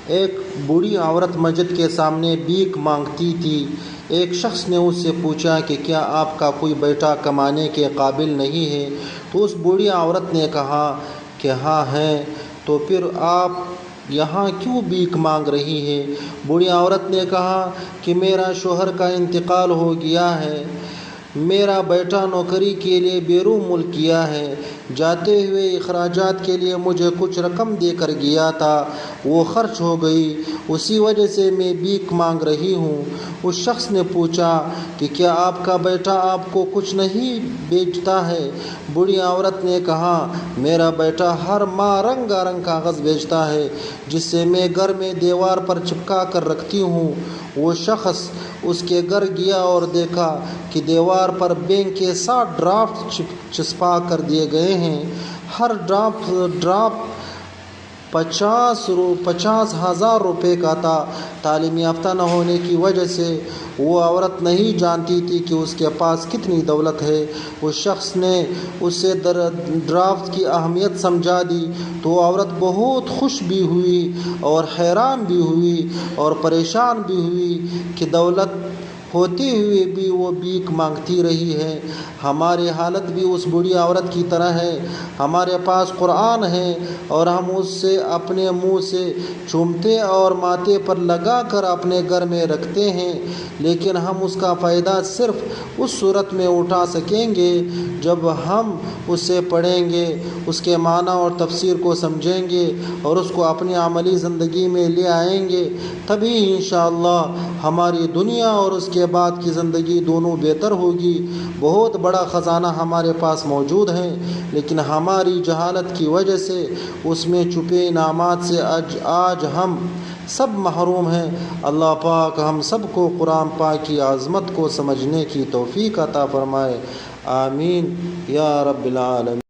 ایک بوڑھی عورت مسجد کے سامنے بھیک مانگتی تھی۔ ایک شخص نے اس سے پوچھا کہ کیا آپ کا کوئی بیٹا کمانے کے قابل نہیں ہے؟ تو اس بوڑھی عورت نے کہا کہ ہاں ہے۔ تو پھر آپ یہاں کیوں بھیک مانگ رہی ہیں؟ بوڑھی عورت نے کہا کہ میرا شوہر کا انتقال ہو گیا ہے، میرا بیٹا نوکری کے لیے بیرون ملک گیا ہے، جاتے ہوئے اخراجات کے لیے مجھے کچھ رقم دے کر گیا تھا، وہ خرچ ہو گئی، اسی وجہ سے میں بھیک مانگ رہی ہوں۔ اس شخص نے پوچھا کہ کیا آپ کا بیٹا آپ کو کچھ نہیں بیچتا ہے؟ بوڑھی عورت نے کہا میرا بیٹا ہر ماہ رنگا رنگ کاغذ بیچتا ہے جس سے میں گھر میں دیوار پر چپکا کر رکھتی ہوں۔ وہ شخص اس کے گھر گیا اور دیکھا کہ دیوار پر بینک کے 60 ڈرافٹ چسپا کر دیے گئے ہیں، ہر ڈرافٹ 50,000 روپے کا تھا۔ تعلیم یافتہ نہ ہونے کی وجہ سے وہ عورت نہیں جانتی تھی کہ اس کے پاس کتنی دولت ہے۔ اس شخص نے اسے ڈرافٹ کی اہمیت سمجھا دی تو وہ عورت بہت خوش بھی ہوئی اور حیران بھی ہوئی اور پریشان بھی ہوئی کہ دولت ہوتے ہوئے بھی وہ بھیک مانگتی رہی ہے۔ ہماری حالت بھی اس بوڑھی عورت کی طرح ہے۔ ہمارے پاس قرآن ہے اور ہم اس سے اپنے منہ سے چومتے اور ماتھے پر لگا کر اپنے گھر میں رکھتے ہیں، لیکن ہم اس کا فائدہ صرف اس صورت میں اٹھا سکیں گے جب ہم اسے پڑھیں گے، اس کے معنی اور تفسیر کو سمجھیں گے اور اس کو اپنی عملی زندگی میں لے آئیں گے، تبھی انشاءاللہ ہماری دنیا اور اس کے بعد کی زندگی دونوں بہتر ہوگی۔ بہت بڑا خزانہ ہمارے پاس موجود ہے، لیکن ہماری جہالت کی وجہ سے اس میں چھپے انعامات سے آج ہم سب محروم ہیں۔ اللہ پاک ہم سب کو قرآن پاک کی عظمت کو سمجھنے کی توفیق عطا فرمائے۔ آمین یا رب العالمین۔